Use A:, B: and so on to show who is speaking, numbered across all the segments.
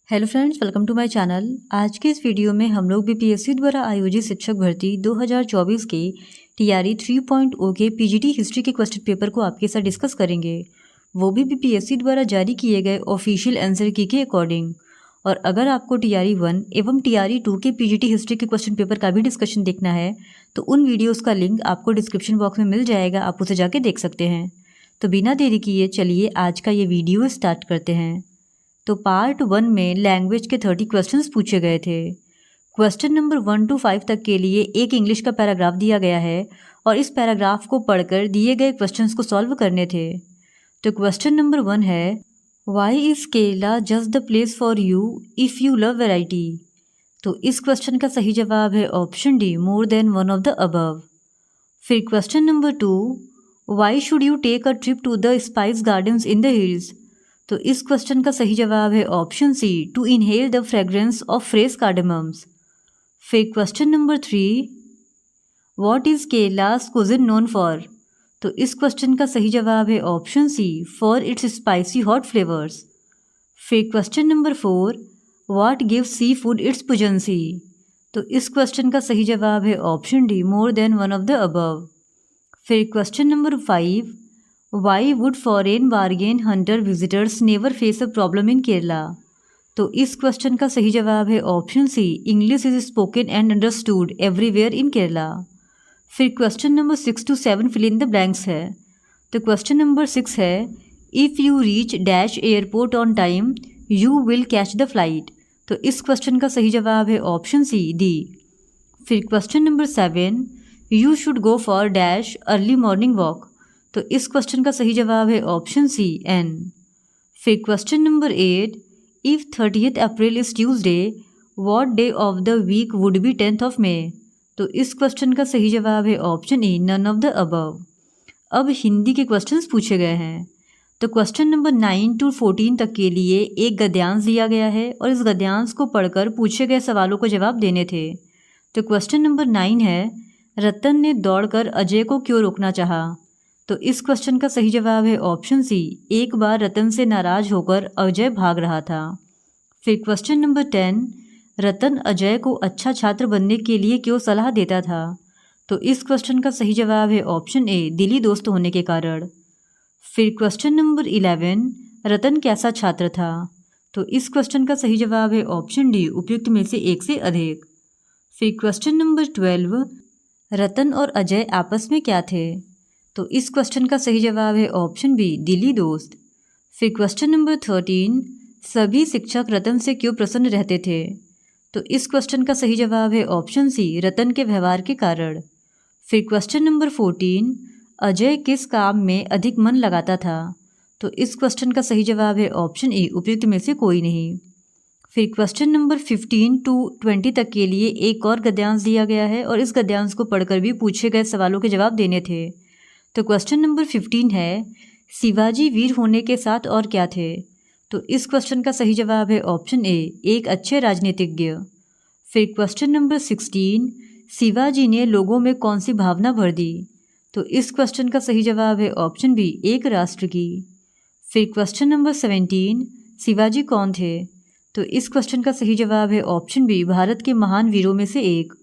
A: Hello friends, welcome to my channel. आज के इस वीडियो में हम लोग बीपीएससी द्वारा आयोजित शिक्षक भर्ती 2024 के टीआरई 3.0 के पीजीटी हिस्ट्री के क्वेश्चन पेपर को आपके साथ डिस्कस करेंगे, वो भी बीपीएससी द्वारा जारी किए गए ऑफिशियल आंसर की के अकॉर्डिंग। और अगर आपको टीआरई 1 एवं टीआरई 2 के पीजीटी हिस्ट्री के क्वेश्चन पेपर का भी डिस्कशन देखना है तो उन वीडियोज़ का लिंक आपको डिस्क्रिप्शन बॉक्स में मिल जाएगा, आप उसे जाके देख सकते हैं। तो बिना देरी किए चलिए आज का ये वीडियो स्टार्ट करते हैं। तो पार्ट 1 में लैंग्वेज के 30 क्वेश्चंस पूछे गए थे। क्वेश्चन नंबर 1 to 5 तक के लिए एक इंग्लिश का पैराग्राफ दिया गया है और इस पैराग्राफ को पढ़कर दिए गए क्वेश्चंस को सॉल्व करने थे। तो क्वेश्चन नंबर 1 है, why is Kerala just the place for you if you love variety. तो इस क्वेश्चन का सही जवाब है option D, more than one of the above. फिर question number 2, why should you take a trip to the spice gardens in the hills. तो इस question का सही जवाब है option C, to inhale the fragrance of fresh cardamoms. फिर question number 3, what is केरलास cuisine known for. तो इस question का सही जवाब है option C, for its spicy hot flavours. फिर question number 4, what gives sea food its pungency. तो इस क्वेश्चन का सही जवाब है option D, more than one of the above. फिर question number 5, why would foreign bargain hunter visitors never face a problem in Kerala. तो इस क्वेश्चन का सही जवाब है option C, English is spoken and understood everywhere in Kerala. फिर question number 6 to 7 fill in the blanks है। तो क्वेश्चन नंबर 6 है, if you reach dash airport on time you will catch the flight. तो इस क्वेश्चन का सही जवाब है ऑप्शन सी, डी। फिर question number 7, you should go for dash early morning walk. तो इस क्वेश्चन का सही जवाब है ऑप्शन सी, एन। फिर question number 8, if 30th April is Tuesday what day of the week would be 10th of May. तो इस question का सही जवाब है option A, none of the above. अब हिंदी के क्वेश्चंस पूछे गए हैं। तो क्वेश्चन नंबर 9 to 14 तक के लिए एक गद्यांश दिया गया है और इस गद्यांश को पढ़कर पूछे गए सवालों को जवाब देने थे। तो क्वेश्चन नंबर 9 है, रतन ने दौड़कर अजय को क्यों रोकना चाहा। तो इस क्वेश्चन का सही जवाब है ऑप्शन सी, एक बार रतन से नाराज होकर अजय भाग रहा था। फिर क्वेश्चन नंबर 10, रतन अजय को अच्छा छात्र बनने के लिए क्यों सलाह देता था। तो इस क्वेश्चन का सही जवाब है ऑप्शन ए, दिली दोस्त होने के कारण। फिर क्वेश्चन नंबर 11, रतन कैसा छात्र था। तो इस क्वेश्चन का सही जवाब है ऑप्शन डी, उपयुक्त में से एक से अधिक। फिर क्वेश्चन नंबर 12, रतन और अजय आपस में क्या थे। तो इस क्वेश्चन का सही जवाब है ऑप्शन बी, दिली दोस्त। फिर क्वेश्चन नंबर 13, सभी शिक्षक रतन से क्यों प्रसन्न रहते थे। तो इस क्वेश्चन का सही जवाब है ऑप्शन सी, रतन के व्यवहार के कारण। फिर क्वेश्चन नंबर 14, अजय किस काम में अधिक मन लगाता था। तो इस क्वेश्चन का सही जवाब है ऑप्शन ए, उपयुक्त में से कोई नहीं। फिर क्वेश्चन नंबर 15 to 20 तक के लिए एक और गद्यांश दिया गया है और इस गद्यांश को पढ़कर भी पूछे गए सवालों के जवाब देने थे। तो क्वेश्चन नंबर 15 है, शिवाजी वीर होने के साथ और क्या थे। तो इस क्वेश्चन का सही जवाब है ऑप्शन ए, एक अच्छे राजनीतिज्ञ। फिर क्वेश्चन नंबर 16, शिवाजी ने लोगों में कौन सी भावना भर दी। तो इस क्वेश्चन का सही जवाब है ऑप्शन बी, एक राष्ट्र की। फिर क्वेश्चन नंबर 17, शिवाजी कौन थे। तो इस क्वेश्चन का सही जवाब है ऑप्शन बी, भारत के महान वीरों में से एक।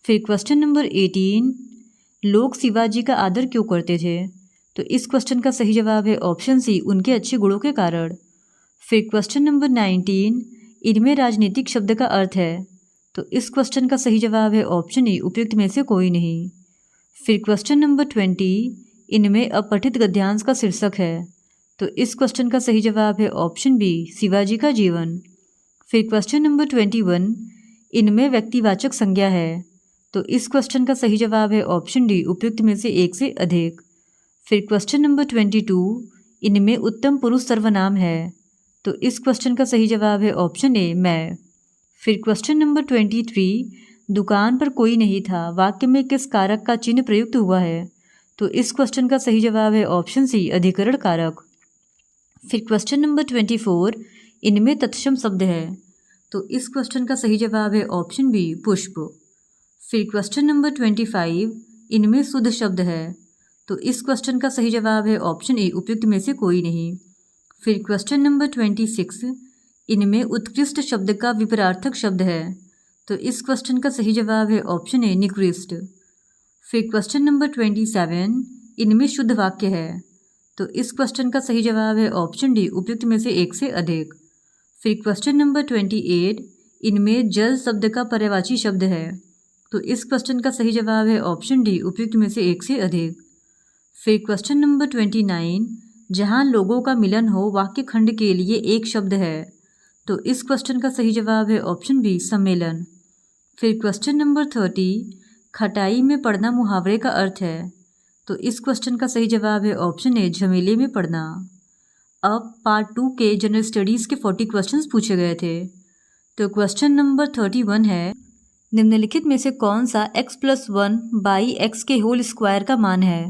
A: फिर क्वेश्चन नंबर 18, लोग शिवाजी का आदर क्यों करते थे। तो इस क्वेश्चन का सही जवाब है ऑप्शन सी, उनके अच्छे गुणों के कारण। फिर क्वेश्चन नंबर 19, इनमें राजनीतिक शब्द का अर्थ है। तो इस क्वेश्चन का सही जवाब है ऑप्शन ई, उपयुक्त में से कोई नहीं। फिर क्वेश्चन नंबर 20, इनमें अपठित गद्यांश का शीर्षक है। तो इस क्वेश्चन का सही जवाब है ऑप्शन बी, शिवाजी का जीवन। फिर क्वेश्चन नंबर 21, इनमें व्यक्तिवाचक संज्ञा है। तो इस क्वेश्चन का सही जवाब है ऑप्शन डी, उपयुक्त में से एक से अधिक। फिर क्वेश्चन नंबर 22, इनमें उत्तम पुरुष सर्वनाम है। तो इस क्वेश्चन का सही जवाब है ऑप्शन ए, मैं। फिर क्वेश्चन नंबर 23, दुकान पर कोई नहीं था वाक्य में किस कारक का चिन्ह प्रयुक्त हुआ है। तो इस क्वेश्चन का सही जवाब है ऑप्शन सी, अधिकरण कारक। फिर क्वेश्चन नंबर 24, इनमें तत्सम शब्द है। तो इस क्वेश्चन का सही जवाब है ऑप्शन बी, पुष्प। फिर क्वेश्चन नंबर 25, इनमें शुद्ध शब्द है। तो इस क्वेश्चन का सही जवाब है ऑप्शन ए, उपयुक्त में से कोई नहीं। फिर क्वेश्चन नंबर 26, इनमें उत्कृष्ट शब्द का विपरीतार्थक शब्द है। तो इस क्वेश्चन का सही जवाब है ऑप्शन ए निकृष्ट। फिर क्वेश्चन नंबर 27, इनमें शुद्ध वाक्य है। तो इस क्वेश्चन का सही जवाब है ऑप्शन डी उपयुक्त में से एक से अधिक। फिर क्वेश्चन नंबर 28, इनमें जल शब्द का पर्यायवाची शब्द है। तो इस क्वेश्चन का सही जवाब है ऑप्शन डी उपयुक्त में से एक से अधिक। फिर क्वेश्चन नंबर 29, जहां लोगों का मिलन हो वाक्य खंड के लिए एक शब्द है। तो इस क्वेश्चन का सही जवाब है ऑप्शन बी सम्मेलन। फिर क्वेश्चन नंबर 30, खटाई में पड़ना मुहावरे का अर्थ है। तो इस क्वेश्चन का सही जवाब है ऑप्शन ए झमेले में पड़ना। अब पार्ट 2 के जनरल स्टडीज़ के 40 क्वेश्चंस पूछे गए थे। तो क्वेश्चन नंबर 31 है, निम्नलिखित में से कौन सा x+1/x के होल स्क्वायर का मान है।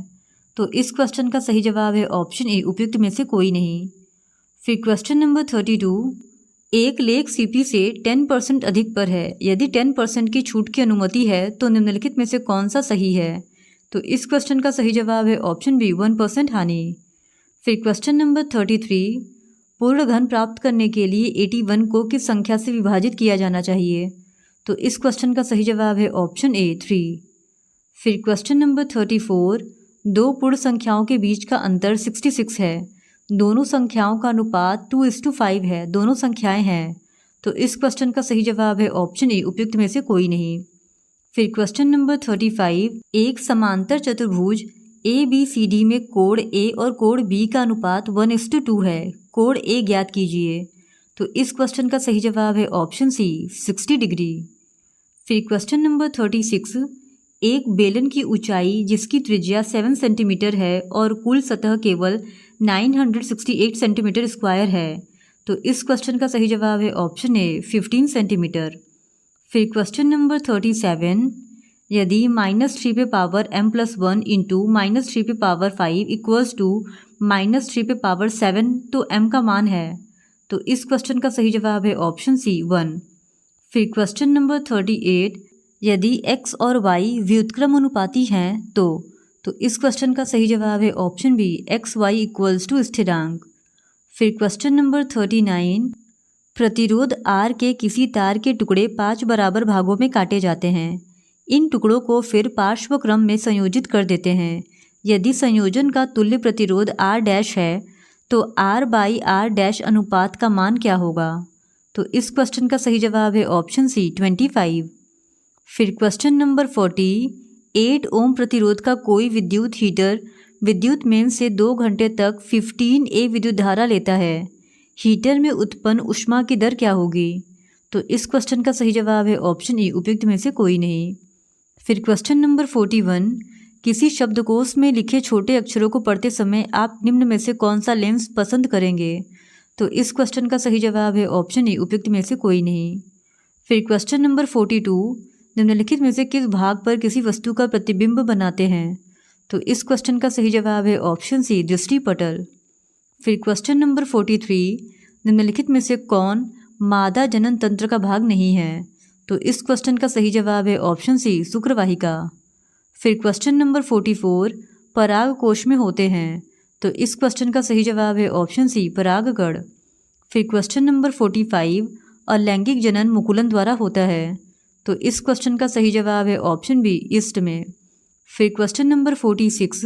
A: तो इस क्वेश्चन का सही जवाब है ऑप्शन ए उपयुक्त में से कोई नहीं। फिर क्वेश्चन नंबर 32, एक लेख सीपी से 10% अधिक पर है, यदि 10% की छूट की अनुमति है तो निम्नलिखित में से कौन सा सही है। तो इस क्वेश्चन का सही जवाब है ऑप्शन बी 1% हानि। फिर क्वेश्चन नंबर 33, पूर्ण घन प्राप्त करने के लिए 81 को किस संख्या से विभाजित किया जाना चाहिए। तो इस क्वेश्चन का सही जवाब है ऑप्शन ए 3। फिर क्वेश्चन नंबर 34, दो पूर्ण संख्याओं के बीच का अंतर 66 है, दोनों संख्याओं का अनुपात 2:5 है, दोनों संख्याएं हैं। तो इस क्वेश्चन का सही जवाब है ऑप्शन ए उपयुक्त में से कोई नहीं। फिर क्वेश्चन नंबर 35, एक समांतर चतुर्भुज ABCD में कोण A और कोण B का अनुपात 1:2 है, कोण A ज्ञात कीजिए। तो इस क्वेश्चन का सही जवाब है ऑप्शन सी 60 डिग्री। फिर क्वेश्चन नंबर 36, एक बेलन की ऊंचाई जिसकी त्रिज्या 7 सेंटीमीटर है और कुल सतह केवल 968 सेंटीमीटर स्क्वायर है। तो इस क्वेश्चन का सही जवाब है ऑप्शन ए 15 सेंटीमीटर। फिर क्वेश्चन नंबर 37, यदि -3 पे पावर m+1 इंटू -3 पे पावर 5 इक्वल्स टू -3 पे पावर 7 तो m का मान है। तो इस क्वेश्चन का सही जवाब है ऑप्शन सी 1। फिर क्वेश्चन नंबर 38, यदि x और y व्युत्क्रम अनुपाती हैं तो इस क्वेश्चन का सही जवाब है option B xy equals to स्थिरांक। फिर क्वेश्चन नंबर 39, प्रतिरोध R के किसी तार के टुकड़े 5 बराबर भागों में काटे जाते हैं, इन टुकड़ों को फिर पार्श्व क्रम में संयोजित कर देते हैं। यदि संयोजन का तुल्य प्रतिरोध R' है तो R/R' अनुपात का मान क्या होगा। तो इस क्वेश्चन का सही जवाब है ऑप्शन सी 25। फिर क्वेश्चन नंबर 40, 8 ओम प्रतिरोध का कोई विद्युत हीटर विद्युत मेन से 2 घंटे तक 15 A विद्युत धारा लेता है, हीटर में उत्पन्न ऊष्मा की दर क्या होगी। तो इस क्वेश्चन का सही जवाब है ऑप्शन ए उपयुक्त में से कोई नहीं। फिर क्वेश्चन नंबर 41, किसी शब्दकोश में लिखे छोटे अक्षरों को पढ़ते समय आप निम्न में से कौन सा लेंस पसंद करेंगे। तो इस क्वेश्चन का सही जवाब है ऑप्शन ए उपयुक्त में से कोई नहीं। फिर क्वेश्चन नंबर 42, निम्नलिखित में से किस भाग पर किसी वस्तु का प्रतिबिंब बनाते हैं। तो इस क्वेश्चन का सही जवाब है ऑप्शन सी दृष्टिपटल। फिर क्वेश्चन नंबर 43, निम्नलिखित में से कौन मादा जनन तंत्र का भाग नहीं है। तो इस क्वेश्चन का सही जवाब है ऑप्शन सी शुक्रवाहिका। फिर क्वेश्चन नंबर 44, पराग कोश में होते हैं। तो इस क्वेश्चन का सही जवाब है ऑप्शन सी परागकण। फिर क्वेश्चन नंबर 45, अलैंगिक जनन मुकुलन द्वारा होता है। तो इस क्वेश्चन का सही जवाब है ऑप्शन बी ईस्ट में। फिर क्वेश्चन नंबर 46,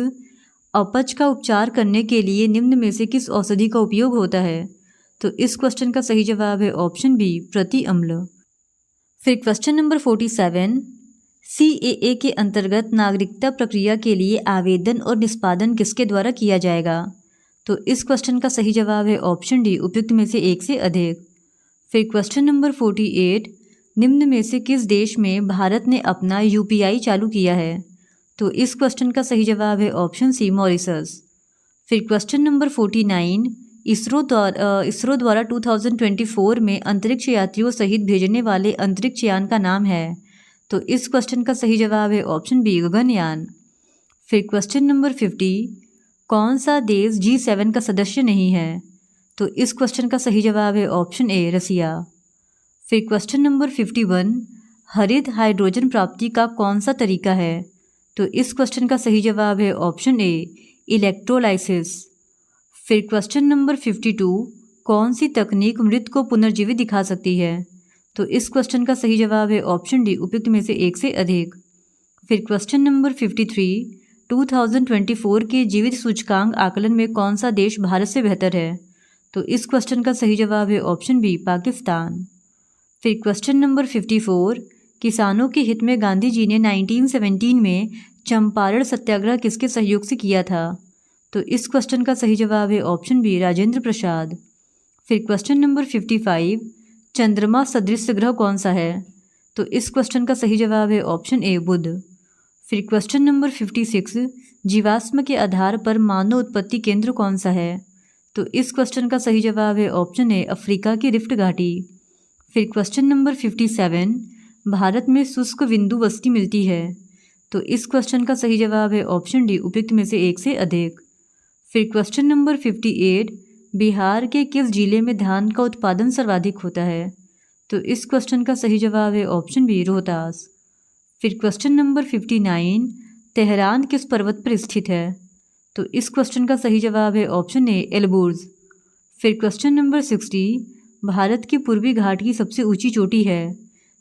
A: अपच का उपचार करने के लिए निम्न में से किस औषधि का उपयोग होता है। तो इस क्वेश्चन का सही जवाब है ऑप्शन बी प्रति अम्ल। फिर क्वेश्चन नंबर 47, CAA के अंतर्गत नागरिकता प्रक्रिया के लिए आवेदन और निष्पादन किसके द्वारा किया जाएगा। तो इस क्वेश्चन का सही जवाब है ऑप्शन डी उपयुक्त में से एक से अधिक। फिर क्वेश्चन नंबर 48, निम्न में से किस देश में भारत ने अपना UPI चालू किया है। तो इस क्वेश्चन का सही जवाब है ऑप्शन सी मॉरिशस। फिर क्वेश्चन नंबर 49, इसरो द्वारा 2024 में अंतरिक्ष यात्रियों सहित भेजने वाले अंतरिक्ष यान का नाम है। तो इस क्वेश्चन का सही जवाब है ऑप्शन बी गगनयान। फिर क्वेश्चन नंबर 50, कौन सा देश G7 का सदस्य नहीं है। तो इस क्वेश्चन का सही जवाब है ऑप्शन ए रसिया। फिर क्वेश्चन नंबर 51, हरित हाइड्रोजन प्राप्ति का कौन सा तरीका है। तो इस क्वेश्चन का सही जवाब है ऑप्शन ए इलेक्ट्रोलाइसिस। फिर क्वेश्चन नंबर 52, कौन सी तकनीक मृत को पुनर्जीवित दिखा सकती है? तो इस क्वेश्चन का सही जवाब है ऑप्शन डी, उपयुक्त में से एक से अधिक। फिर क्वेश्चन नंबर 53, 2024 के जीवित सूचकांक आकलन में कौन सा देश भारत से बेहतर है? तो इस क्वेश्चन का सही जवाब है ऑप्शन बी, पाकिस्तान। फिर क्वेश्चन नंबर 54, किसानों के हित में गांधी जी ने 1917 में चंपारण सत्याग्रह किसके सहयोग से किया था? तो इस क्वेश्चन का सही जवाब है ऑप्शन बी, राजेंद्र प्रसाद। फिर क्वेश्चन नंबर 55, चंद्रमा सदृश ग्रह कौन सा है? तो इस क्वेश्चन का सही जवाब है ऑप्शन ए, बुध। फिर क्वेश्चन नंबर 56, जीवाश्म के आधार पर मानव उत्पत्ति केंद्र कौन सा है? तो इस क्वेश्चन का सही जवाब है ऑप्शन ए, अफ्रीका की रिफ्ट घाटी। फिर क्वेश्चन नंबर 57, भारत में शुष्क बिंदु वस्तु मिलती है? तो इस क्वेश्चन का सही जवाब है ऑप्शन डी, उपयुक्त में से एक से अधिक। फिर क्वेश्चन नंबर 58, बिहार के किस जिले में धान का उत्पादन सर्वाधिक होता है? तो इस क्वेश्चन का सही जवाब है ऑप्शन बी, रोहतास। फिर क्वेश्चन नंबर 59, तेहरान किस पर्वत पर स्थित है? तो इस क्वेश्चन का सही जवाब है ऑप्शन ए, एल्बुर्ज। फिर क्वेश्चन नंबर 60, भारत की पूर्वी घाट की सबसे ऊंची चोटी है?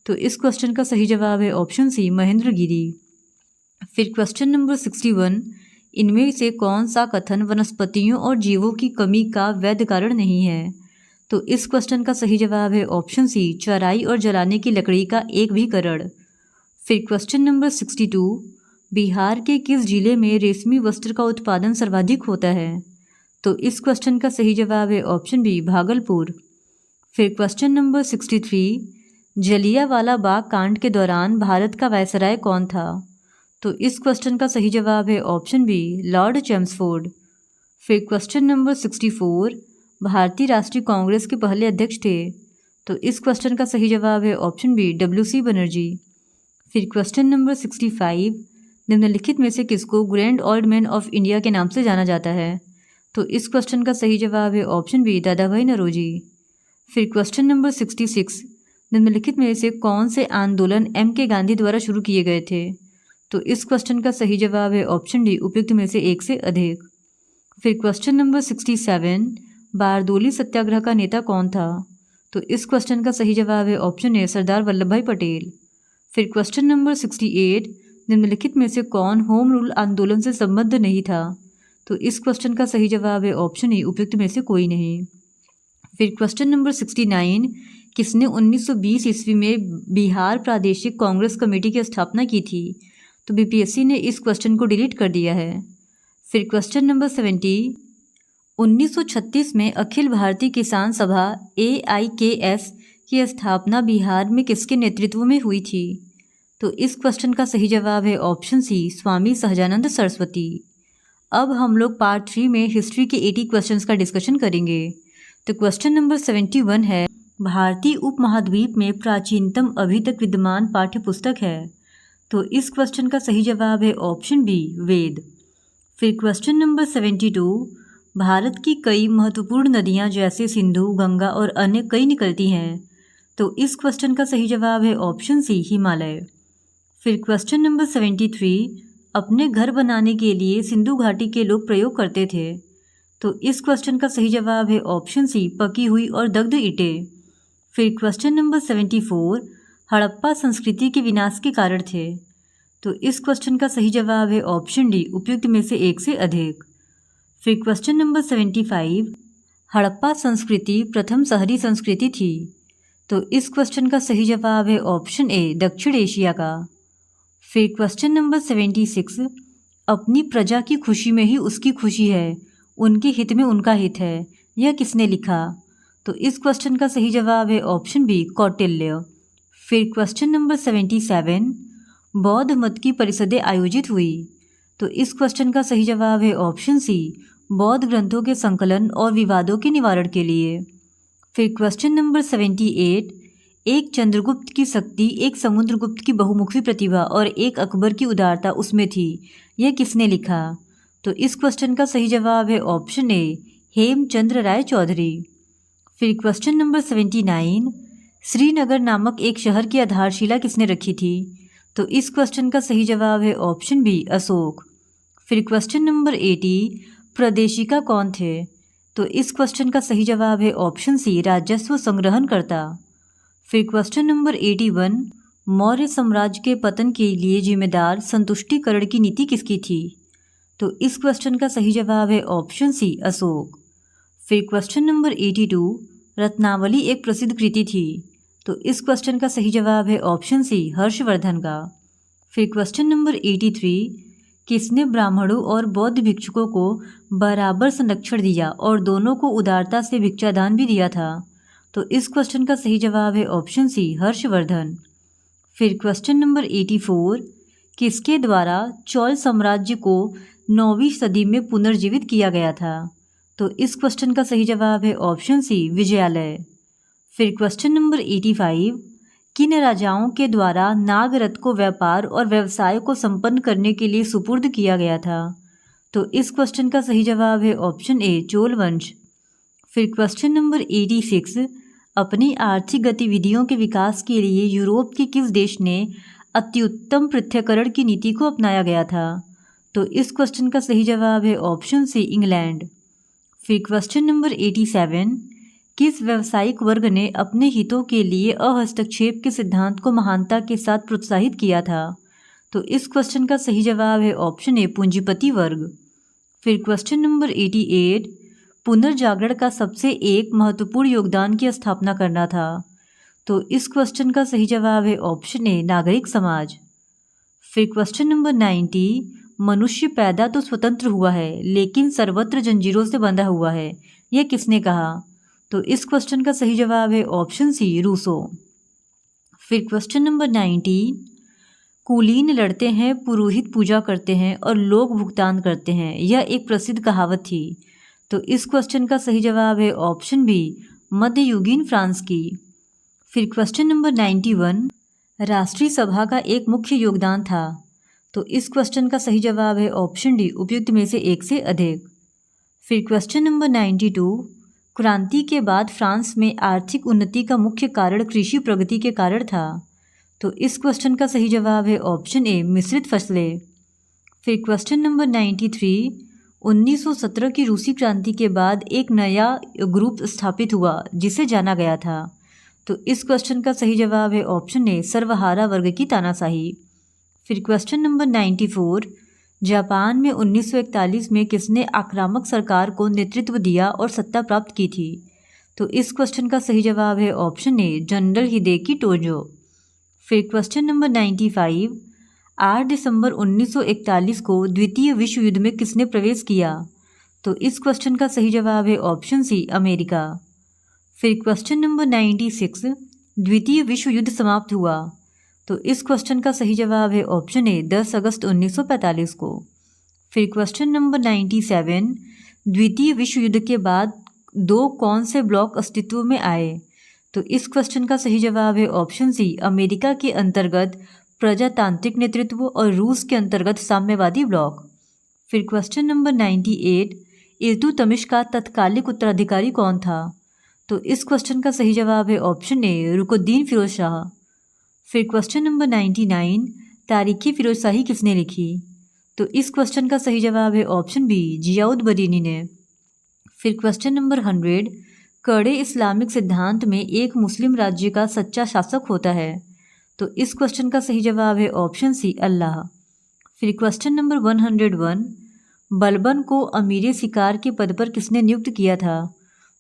A: तो इस क्वेश्चन का सही जवाब है ऑप्शन सी, महेंद्रगिरी। फिर क्वेश्चन नंबर 61, इनमें से कौन सा कथन वनस्पतियों और जीवों की कमी का वैध कारण नहीं है? तो इस क्वेश्चन का सही जवाब है ऑप्शन सी, चराई और जलाने की लकड़ी का एक भी करण। फिर क्वेश्चन नंबर 62, बिहार के किस जिले में रेशमी वस्त्र का उत्पादन सर्वाधिक होता है? तो इस क्वेश्चन का सही जवाब है ऑप्शन बी, भागलपुर। फिर क्वेश्चन नंबर 63, जलियांवाला बाग कांड के दौरान भारत का वायसराय कौन था? तो इस क्वेश्चन का सही जवाब है ऑप्शन बी, लॉर्ड चैम्सफोर्ड। फिर क्वेश्चन नंबर 64, भारतीय राष्ट्रीय कांग्रेस के पहले अध्यक्ष थे? तो इस क्वेश्चन का सही जवाब है ऑप्शन बी, WC बनर्जी। फिर क्वेश्चन नंबर 65, निम्नलिखित में से किसको grand old man of India के नाम से जाना जाता है? तो इस क्वेश्चन का सही जवाब है ऑप्शन बी, दादा भाई नौरोजी। फिर क्वेश्चन नंबर 66, निम्नलिखित में से कौन से आंदोलन M.K. गांधी द्वारा शुरू किए गए थे? तो इस क्वेश्चन का सही जवाब है ऑप्शन डी, उपयुक्त में से एक से अधिक। फिर क्वेश्चन नंबर 67, बारदोली सत्याग्रह का नेता कौन था? तो इस क्वेश्चन का सही जवाब है ऑप्शन ए, सरदार वल्लभ भाई पटेल। फिर क्वेश्चन नंबर 68, निम्नलिखित में से कौन होम रूल आंदोलन से संबद्ध नहीं था? तो इस क्वेश्चन का सही जवाब है ऑप्शन ए, उपयुक्त में से कोई नहीं। फिर क्वेश्चन नंबर 69, किसने 1920 ईस्वी में बिहार प्रादेशिक कांग्रेस कमेटी की स्थापना की थी? तो BPSC ने इस क्वेश्चन को डिलीट कर दिया है। फिर क्वेश्चन नंबर 70, 1936 में अखिल भारतीय किसान सभा AIKS की स्थापना बिहार में किसके नेतृत्व में हुई थी? तो इस क्वेश्चन का सही जवाब है ऑप्शन सी, स्वामी सहजानंद सरस्वती। अब हम लोग पार्ट 3 में हिस्ट्री के 80 क्वेश्चंस का डिस्कशन करेंगे। तो क्वेश्चन नंबर 71 है, भारतीय उपमहाद्वीप में प्राचीनतम अभी तक विद्यमान पाठ्य पुस्तक है? तो इस क्वेश्चन का सही जवाब है ऑप्शन बी, वेद। फिर क्वेश्चन नंबर 72, भारत की कई महत्वपूर्ण नदियां जैसे सिंधु, गंगा और अन्य कई निकलती हैं? तो इस क्वेश्चन का सही जवाब है ऑप्शन सी, हिमालय। फिर क्वेश्चन नंबर 73, अपने घर बनाने के लिए सिंधु घाटी के लोग प्रयोग करते थे? तो इस क्वेश्चन का सही जवाब है ऑप्शन सी, पकी हुई और दग्ध ईंटें। फिर क्वेश्चन नंबर 74, हड़प्पा संस्कृति के विनाश के कारण थे? तो इस क्वेश्चन का सही जवाब है ऑप्शन डी, उपयुक्त में से एक से अधिक। फिर क्वेश्चन नंबर 75, हड़प्पा संस्कृति प्रथम शहरी संस्कृति थी? तो इस क्वेश्चन का सही जवाब है ऑप्शन ए, दक्षिण एशिया का। फिर क्वेश्चन नंबर 76, अपनी प्रजा की खुशी में ही उसकी खुशी है, उनके हित में उनका हित है, यह किसने लिखा? तो इस क्वेश्चन का सही जवाब है ऑप्शन बी, कौटिल्य। फिर क्वेश्चन नंबर 77, बौद्ध मत की परिषदें आयोजित हुई? तो इस क्वेश्चन का सही जवाब है ऑप्शन सी, बौद्ध ग्रंथों के संकलन और विवादों के निवारण के लिए। फिर क्वेश्चन नंबर 78, एक चंद्रगुप्त की शक्ति, एक समुद्रगुप्त की बहुमुखी प्रतिभा और एक अकबर की उदारता उसमें थी, यह किसने लिखा? तो इस क्वेश्चन का सही जवाब है ऑप्शन ए, हेमचंद्र राय चौधरी। फिर क्वेश्चन नंबर 79, श्रीनगर नामक एक शहर की आधारशिला किसने रखी थी? तो इस क्वेश्चन का सही जवाब है ऑप्शन बी, अशोक। फिर क्वेश्चन नंबर 80, प्रदेशिका कौन थे? तो इस क्वेश्चन का सही जवाब है ऑप्शन सी, राजस्व संग्रहण करता। फिर क्वेश्चन नंबर 81, मौर्य साम्राज्य के पतन के लिए जिम्मेदार संतुष्टिकरण की नीति किसकी थी? तो इस क्वेश्चन का सही जवाब है ऑप्शन सी, अशोक। फिर क्वेश्चन नंबर 82, रत्नावली एक प्रसिद्ध कृति थी। तो इस क्वेश्चन का सही जवाब है ऑप्शन सी, हर्षवर्धन का। फिर क्वेश्चन नंबर 83, किसने ब्राह्मणों और बौद्ध भिक्षुकों को बराबर संरक्षण दिया और दोनों को उदारता से भिक्षादान भी दिया था? तो इस क्वेश्चन का सही जवाब है ऑप्शन सी, हर्षवर्धन। फिर क्वेश्चन नंबर 84, किसके द्वारा चोल साम्राज्य को 9वीं सदी में पुनर्जीवित किया गया था? तो इस क्वेश्चन का सही जवाब है ऑप्शन सी, विजयालय। फिर क्वेश्चन नंबर 85, किन राजाओं के द्वारा नागरथ को व्यापार और व्यवसाय को संपन्न करने के लिए सुपुर्द किया गया था? तो इस क्वेश्चन का सही जवाब है ऑप्शन ए, चोल वंश। फिर क्वेश्चन नंबर 86, अपनी आर्थिक गतिविधियों के विकास के लिए यूरोप के किस देश ने अत्युत्तम पृथक्करण की नीति को अपनाया गया था? तो इस क्वेश्चन का सही जवाब है ऑप्शन सी, इंग्लैंड। फिर क्वेश्चन नंबर 87, किस व्यावसायिक वर्ग ने अपने हितों के लिए अहस्तक्षेप के सिद्धांत को महानता के साथ प्रोत्साहित किया था? तो इस क्वेश्चन का सही जवाब है ऑप्शन ए, पूंजीपति वर्ग। फिर क्वेश्चन नंबर 88, पुनर्जागरण का सबसे एक महत्वपूर्ण योगदान की स्थापना करना था। तो इस क्वेश्चन का सही जवाब है ऑप्शन ए, नागरिक समाज। फिर क्वेश्चन नंबर 90, मनुष्य पैदा तो स्वतंत्र हुआ है लेकिन सर्वत्र जंजीरों से बंधा हुआ है, यह किसने कहा? तो इस क्वेश्चन का सही जवाब है ऑप्शन सी, रूसो। फिर क्वेश्चन नंबर 90, कुलीन लड़ते हैं, पुरोहित पूजा करते हैं और लोग भुगतान करते हैं, यह एक प्रसिद्ध कहावत थी। तो इस क्वेश्चन का सही जवाब है ऑप्शन बी, मध्ययुगीन फ्रांस की। फिर क्वेश्चन नंबर 91, राष्ट्रीय सभा का एक मुख्य योगदान था। तो इस क्वेश्चन का सही जवाब है ऑप्शन डी, उपयुक्त में से एक से अधिक। फिर क्वेश्चन नंबर 92, क्रांति के बाद फ्रांस में आर्थिक उन्नति का मुख्य कारण कृषि प्रगति के कारण था। तो इस क्वेश्चन का सही जवाब है ऑप्शन ए, मिश्रित फसलें। फिर क्वेश्चन नंबर 93, 1917 की रूसी क्रांति के बाद एक नया ग्रुप स्थापित हुआ जिसे जाना गया था। तो इस क्वेश्चन का सही जवाब है ऑप्शन ए, सर्वहारा वर्ग की तानाशाही। फिर क्वेश्चन नंबर 94, जापान में 1941 में किसने आक्रामक सरकार को नेतृत्व दिया और सत्ता प्राप्त की थी? तो इस क्वेश्चन का सही जवाब है ऑप्शन ए, जनरल हिदेकी टोजो। फिर क्वेश्चन नंबर 95, 8 दिसंबर 1941 को द्वितीय विश्व युद्ध में किसने प्रवेश किया? तो इस क्वेश्चन का सही जवाब है ऑप्शन सी, अमेरिका। फिर क्वेश्चन नंबर 96, द्वितीय विश्व युद्ध समाप्त हुआ। तो इस क्वेश्चन का सही जवाब है ऑप्शन ए, 10 अगस्त 1945 को। फिर क्वेश्चन नंबर 97, द्वितीय विश्व युद्ध के बाद दो कौन से ब्लॉक अस्तित्व में आए? तो इस क्वेश्चन का सही जवाब है ऑप्शन सी, अमेरिका के अंतर्गत प्रजातांत्रिक नेतृत्व और रूस के अंतर्गत साम्यवादी ब्लॉक। फिर क्वेश्चन नंबर 98, इल्तुतमिश का तत्कालिक उत्तराधिकारी कौन था? तो इस क्वेश्चन का सही जवाब है ऑप्शन ए, रुकुद्दीन फिरोज शाह। फिर क्वेश्चन नंबर 99, तारीखी फिरोजशाही किसने लिखी? तो इस क्वेश्चन का सही जवाब है ऑप्शन बी, जियाउद बरीनी ने। फिर क्वेश्चन नंबर 100, कड़े इस्लामिक सिद्धांत में एक मुस्लिम राज्य का सच्चा शासक होता है। तो इस क्वेश्चन का सही जवाब है ऑप्शन सी, अल्लाह। फिर क्वेश्चन नंबर 101, बलबन को अमीर शिकार के पद पर किसने नियुक्त किया था?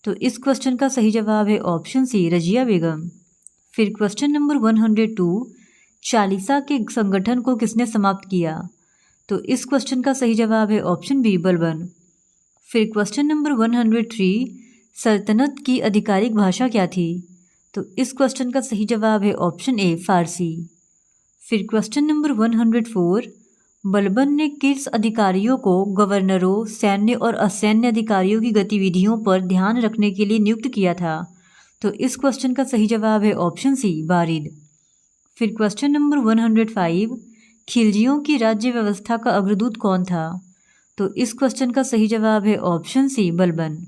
A: तो इस क्वेश्चन का सही जवाब है ऑप्शन सी, रजिया बेगम। फिर क्वेश्चन नंबर 102, चालीसा के संगठन को किसने समाप्त किया? तो इस क्वेश्चन का सही जवाब है ऑप्शन बी, बलबन। फिर क्वेश्चन नंबर 103, सल्तनत की आधिकारिक भाषा क्या थी? तो इस क्वेश्चन का सही जवाब है ऑप्शन ए, फारसी। फिर क्वेश्चन नंबर 104, बलबन ने किस अधिकारियों को गवर्नरों, सैन्य और असैन्य अधिकारियों की गतिविधियों पर ध्यान रखने के लिए नियुक्त किया था? तो इस क्वेश्चन का सही जवाब है ऑप्शन सी, बारिद। फिर क्वेश्चन नंबर 105, खिलजियों की राज्य व्यवस्था का अग्रदूत कौन था? तो इस क्वेश्चन का सही जवाब है ऑप्शन सी, बलबन।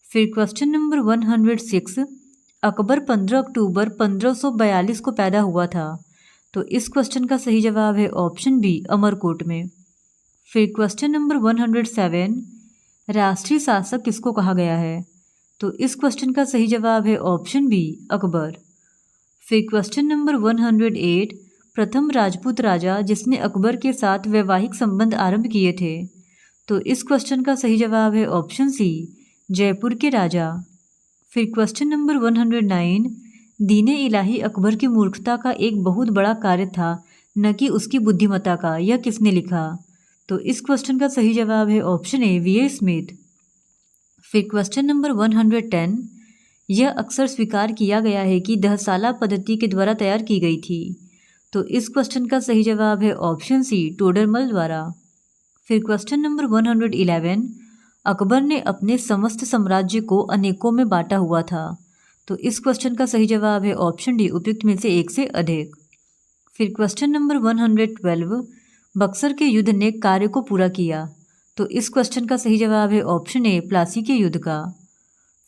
A: फिर क्वेश्चन नंबर 106, अकबर 15 अक्टूबर 1542 को पैदा हुआ था। तो इस क्वेश्चन का सही जवाब है ऑप्शन बी, अमरकोट में। फिर क्वेश्चन नंबर 107, राष्ट्रीय शासक किसको कहा गया है? तो इस क्वेश्चन का सही जवाब है ऑप्शन बी, अकबर। फिर क्वेश्चन नंबर 108, प्रथम राजपूत राजा जिसने अकबर के साथ वैवाहिक संबंध आरंभ किए थे। तो इस क्वेश्चन का सही जवाब है ऑप्शन सी, जयपुर के राजा। फिर क्वेश्चन नंबर 109, दीने इलाही अकबर की मूर्खता का एक बहुत बड़ा कार्य था, न कि उसकी बुद्धिमत्ता का। यह किसने लिखा? तो इस क्वेश्चन का सही जवाब है ऑप्शन ए, वी.ए. स्मिथ। फिर क्वेश्चन नंबर 110, यह अक्सर स्वीकार किया गया है कि दहसाला पद्धति के द्वारा तैयार की गई थी। तो इस क्वेश्चन का सही जवाब है ऑप्शन सी, टोडरमल द्वारा। फिर क्वेश्चन नंबर 111, अकबर ने अपने समस्त साम्राज्य को अनेकों में बांटा हुआ था। तो इस क्वेश्चन का सही जवाब है ऑप्शन डी, उपयुक्त में से एक से अधिक। फिर क्वेश्चन नंबर 112, बक्सर के युद्ध ने कार्य को पूरा किया। तो इस क्वेश्चन का सही जवाब है ऑप्शन ए, प्लासी के युद्ध का।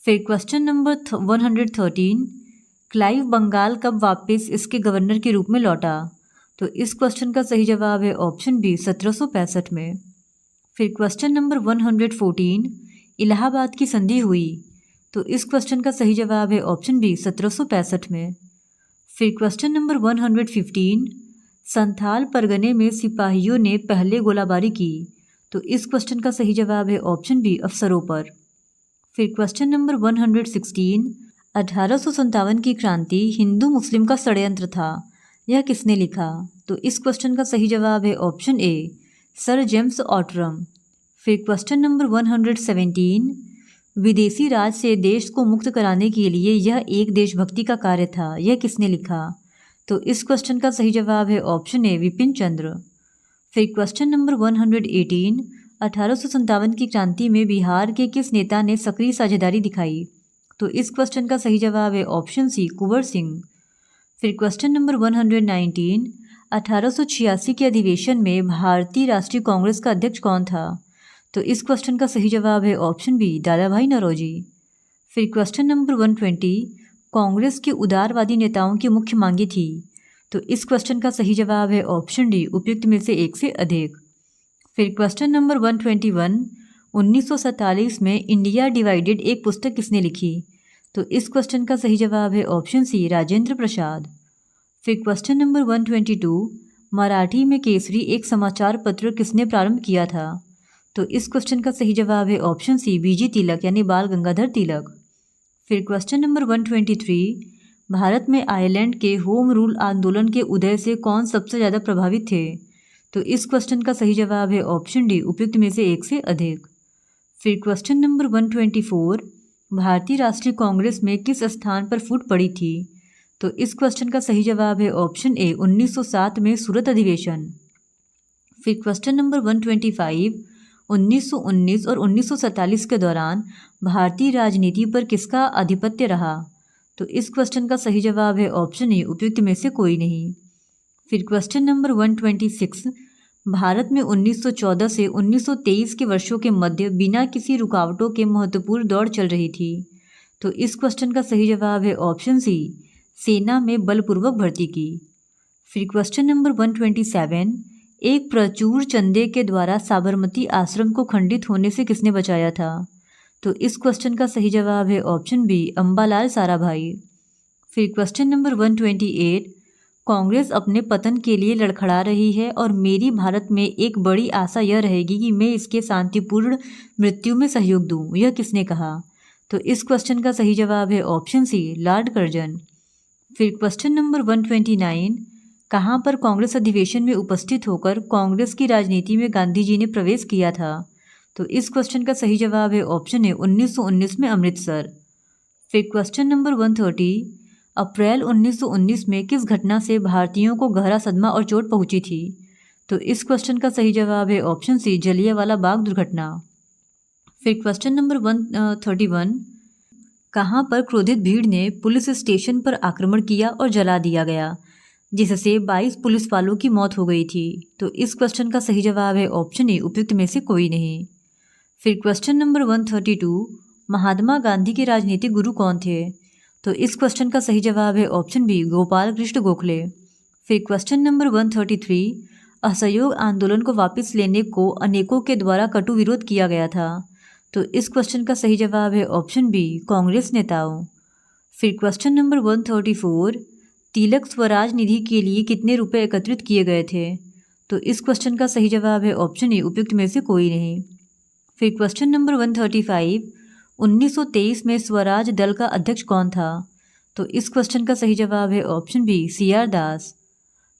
A: फिर क्वेश्चन नंबर 113, क्लाइव बंगाल कब वापस इसके गवर्नर के रूप में लौटा? तो इस क्वेश्चन का सही जवाब है ऑप्शन बी, 1765 में। फिर क्वेश्चन नंबर 114, इलाहाबाद की संधि हुई। तो इस क्वेश्चन का सही जवाब है ऑप्शन बी, 1765 में। फिर क्वेश्चन नंबर 115, संथाल परगने में सिपाहियों ने पहले गोलाबारी की। तो इस क्वेश्चन का सही जवाब है ऑप्शन बी, अफसरों पर। फिर क्वेश्चन नंबर 116, 1857 की क्रांति हिंदू मुस्लिम का षड्यंत्र था। यह किसने लिखा? तो इस क्वेश्चन का सही जवाब है ऑप्शन ए, सर जेम्स ऑटरम। फिर क्वेश्चन नंबर 117, विदेशी राज से देश को मुक्त कराने के लिए यह एक देशभक्ति का कार्य था। यह किसने लिखा? तो इस क्वेश्चन का सही जवाब है ऑप्शन ए, विपिन चंद्र। फिर क्वेश्चन नंबर 118, 1857 की क्रांति में बिहार के किस नेता ने सक्रिय साझेदारी दिखाई? तो इस क्वेश्चन का सही जवाब है ऑप्शन सी, कुंवर सिंह। फिर क्वेश्चन नंबर 119, 1886 के अधिवेशन में भारतीय राष्ट्रीय कांग्रेस का अध्यक्ष कौन था? तो इस क्वेश्चन का सही जवाब है ऑप्शन बी, दादा भाई नौरोजी। फिर क्वेश्चन नंबर 120, कांग्रेस के उदारवादी नेताओं की मुख्य मांगे थी। तो इस क्वेश्चन का सही जवाब है ऑप्शन डी, उपयुक्त में से एक से अधिक। फिर क्वेश्चन नंबर 121, 1947 में इंडिया डिवाइडेड एक पुस्तक किसने लिखी? तो इस क्वेश्चन का सही जवाब है ऑप्शन सी, राजेंद्र प्रसाद। फिर क्वेश्चन नंबर 122, मराठी में केसरी एक समाचार पत्र किसने प्रारंभ किया था? तो इस क्वेश्चन का सही जवाब है ऑप्शन सी, बीजी तिलक यानी बाल गंगाधर तिलक। फिर क्वेश्चन नंबर 123, भारत में आयरलैंड के होम रूल आंदोलन के उदय से कौन सबसे ज़्यादा प्रभावित थे? तो इस क्वेश्चन का सही जवाब है ऑप्शन डी, उपयुक्त में से एक से अधिक। फिर क्वेश्चन नंबर 124, भारतीय राष्ट्रीय कांग्रेस में किस स्थान पर फूट पड़ी थी? तो इस क्वेश्चन का सही जवाब है ऑप्शन ए, 1907 में सूरत अधिवेशन। फिर क्वेश्चन नंबर 125, 1919 और 1947 के दौरान भारतीय राजनीति पर किसका आधिपत्य रहा? तो इस क्वेश्चन का सही जवाब है ऑप्शन ए, उपयुक्त में से कोई नहीं। फिर क्वेश्चन नंबर 126, भारत में 1914 से 1923 के वर्षों के मध्य बिना किसी रुकावटों के महत्वपूर्ण दौड़ चल रही थी। तो इस क्वेश्चन का सही जवाब है ऑप्शन सी, सेना में बलपूर्वक भर्ती की। फिर क्वेश्चन नंबर 127, एक प्रचुर चंदे के द्वारा साबरमती आश्रम को खंडित होने से किसने बचाया था? तो इस क्वेश्चन का सही जवाब है ऑप्शन बी, अंबालाल साराभाई। फिर क्वेश्चन नंबर 128, कांग्रेस अपने पतन के लिए लड़खड़ा रही है और मेरी भारत में एक बड़ी आशा यह रहेगी कि मैं इसके शांतिपूर्ण मृत्यु में सहयोग दूं। यह किसने कहा? तो इस क्वेश्चन का सही जवाब है ऑप्शन सी, लॉर्ड कर्जन। फिर क्वेश्चन नंबर 129, कहाँ पर कांग्रेस अधिवेशन में उपस्थित होकर कांग्रेस की राजनीति में गांधी जी ने प्रवेश किया था? तो इस क्वेश्चन का सही जवाब है ऑप्शन ए, 1919 में अमृतसर। फिर क्वेश्चन नंबर 130, अप्रैल 1919 में किस घटना से भारतीयों को गहरा सदमा और चोट पहुंची थी? तो इस क्वेश्चन का सही जवाब है ऑप्शन सी, जलियांवाला बाग दुर्घटना। फिर क्वेश्चन नंबर 131, कहाँ पर क्रोधित भीड़ ने पुलिस स्टेशन पर आक्रमण किया और जला दिया गया, जिससे 22 पुलिस वालों की मौत हो गई थी? तो इस क्वेश्चन का सही जवाब है ऑप्शन ए, उपयुक्त में से कोई नहीं। फिर क्वेश्चन नंबर 132, महात्मा गांधी के राजनीतिक गुरु कौन थे? तो इस क्वेश्चन का सही जवाब है ऑप्शन बी, गोपाल कृष्ण गोखले। फिर क्वेश्चन नंबर 133, असहयोग आंदोलन को वापस लेने को अनेकों के द्वारा कटु विरोध किया गया था। तो इस क्वेश्चन का सही जवाब है ऑप्शन बी, कांग्रेस नेताओं। फिर क्वेश्चन नंबर 134, तिलक स्वराज निधि के लिए कितने रुपए एकत्रित किए गए थे? तो इस क्वेश्चन का सही जवाब है ऑप्शन ए, उपयुक्त में से कोई नहीं। फिर क्वेश्चन नंबर 135, 1923 में स्वराज दल का अध्यक्ष कौन था? तो इस क्वेश्चन का सही जवाब है ऑप्शन बी, CR दास।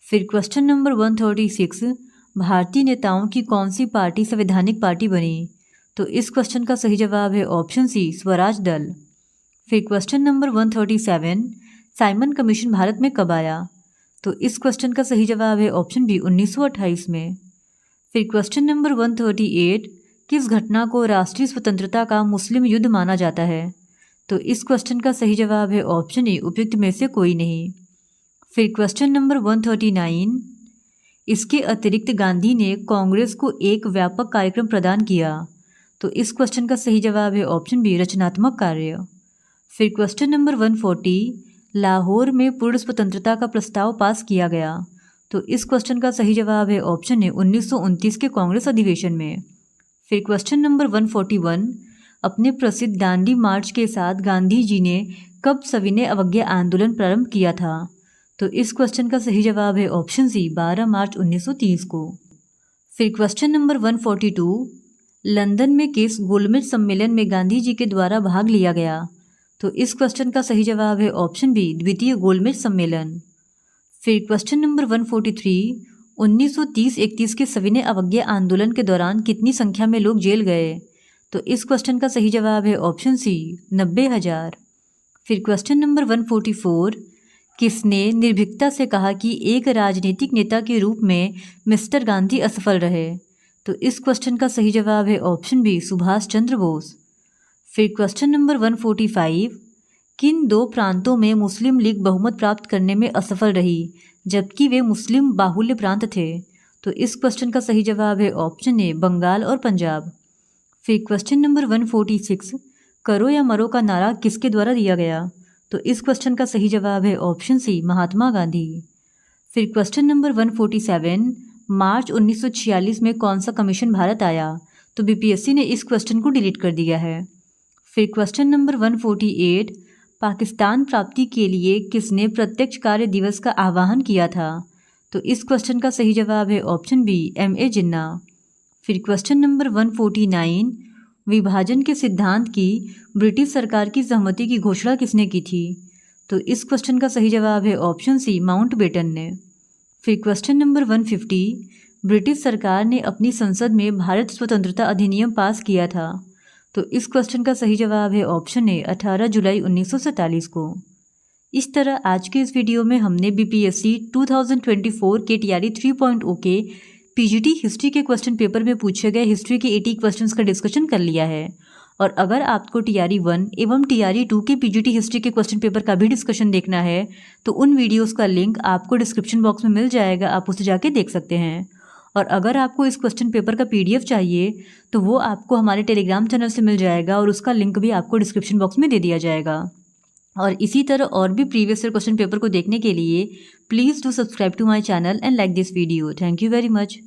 A: फिर क्वेश्चन नंबर 136, भारतीय नेताओं की कौन सी पार्टी संवैधानिक पार्टी बनी? तो इस क्वेश्चन का सही जवाब है ऑप्शन सी, स्वराज दल। फिर question number 137, Simon commission Bharat में कब आया? तो इस क्वेश्चन का सही जवाब है ऑप्शन बी, 1928 में। फिर क्वेश्चन नंबर 138, किस घटना को राष्ट्रीय स्वतंत्रता का मुस्लिम युद्ध माना जाता है? तो इस क्वेश्चन का सही जवाब है ऑप्शन ए, उपयुक्त में से कोई नहीं। फिर क्वेश्चन नंबर 139, इसके अतिरिक्त गांधी ने कांग्रेस को एक व्यापक कार्यक्रम प्रदान किया। तो इस क्वेश्चन का सही जवाब है ऑप्शन बी, रचनात्मक कार्य। फिर क्वेश्चन नंबर 140, लाहौर में पूर्ण स्वतंत्रता का प्रस्ताव पास किया गया। तो इस क्वेश्चन का सही जवाब है ऑप्शन ए, 1929 के कांग्रेस अधिवेशन में। फिर क्वेश्चन नंबर 141, अपने प्रसिद्ध दांडी मार्च के साथ गांधी जी ने कब सविनय अवज्ञा आंदोलन प्रारंभ किया था? तो इस क्वेश्चन का सही जवाब है ऑप्शन सी, 12 मार्च 1930 को। फिर क्वेश्चन नंबर 142, लंदन में किस गोलमेज सम्मेलन में गांधी जी के द्वारा भाग लिया गया? तो इस क्वेश्चन का सही जवाब है ऑप्शन बी, द्वितीय गोलमेज सम्मेलन। फिर क्वेश्चन नंबर 143, 1930-31 के सविनय अवज्ञा आंदोलन के दौरान कितनी संख्या में लोग जेल गए? तो इस क्वेश्चन का सही जवाब है ऑप्शन सी, 90,000। फिर क्वेश्चन नंबर 144, किसने निर्भीकता से कहा कि एक राजनीतिक नेता के रूप में मिस्टर गांधी असफल रहे? तो इस क्वेश्चन का सही जवाब है ऑप्शन बी, सुभाष चंद्र बोस। फिर क्वेश्चन नंबर 145, किन दो प्रांतों में मुस्लिम लीग बहुमत प्राप्त करने में असफल रही जबकि वे मुस्लिम बाहुल्य प्रांत थे? तो इस क्वेश्चन का सही जवाब है ऑप्शन ए, बंगाल और पंजाब। फिर क्वेश्चन नंबर 146, करो या मरो का नारा किसके द्वारा दिया गया? तो इस क्वेश्चन का सही जवाब है ऑप्शन सी, महात्मा गांधी। फिर क्वेश्चन नंबर 147, मार्च 1946 में कौन सा कमीशन भारत आया? तो BPSC ने इस क्वेश्चन को डिलीट कर दिया है। फिर क्वेश्चन नंबर 148, पाकिस्तान प्राप्ति के लिए किसने प्रत्यक्ष कार्य दिवस का आह्वान किया था? तो इस क्वेश्चन का सही जवाब है ऑप्शन बी, MA जिन्ना। फिर क्वेश्चन नंबर 149, विभाजन के सिद्धांत की ब्रिटिश सरकार की सहमति की घोषणा किसने की थी? तो इस क्वेश्चन का सही जवाब है ऑप्शन सी, माउंटबेटन ने। फिर क्वेश्चन नंबर 150, ब्रिटिश सरकार ने अपनी संसद में भारत स्वतंत्रता अधिनियम पास किया था। तो इस क्वेश्चन का सही जवाब है ऑप्शन ए, 18 जुलाई 1947 को। इस तरह आज के इस वीडियो में हमने BPSC 2024 के TRE 3.0 के PGT हिस्ट्री के क्वेश्चन पेपर में पूछे गए हिस्ट्री के 80 क्वेश्चंस का डिस्कशन कर लिया है। और अगर आपको TRE 1 एवं TRE 2 के PGT हिस्ट्री के क्वेश्चन पेपर का भी डिस्कशन देखना है तो उन वीडियोज़ का लिंक आपको डिस्क्रिप्शन बॉक्स में मिल जाएगा, आप उसे जाके देख सकते हैं। और अगर आपको इस क्वेश्चन पेपर का PDF चाहिए तो वो आपको हमारे टेलीग्राम चैनल से मिल जाएगा और उसका लिंक भी आपको डिस्क्रिप्शन बॉक्स में दे दिया जाएगा। और इसी तरह और भी प्रीवियस ईयर क्वेश्चन पेपर को देखने के लिए please do subscribe to my channel and like this video. Thank you very much.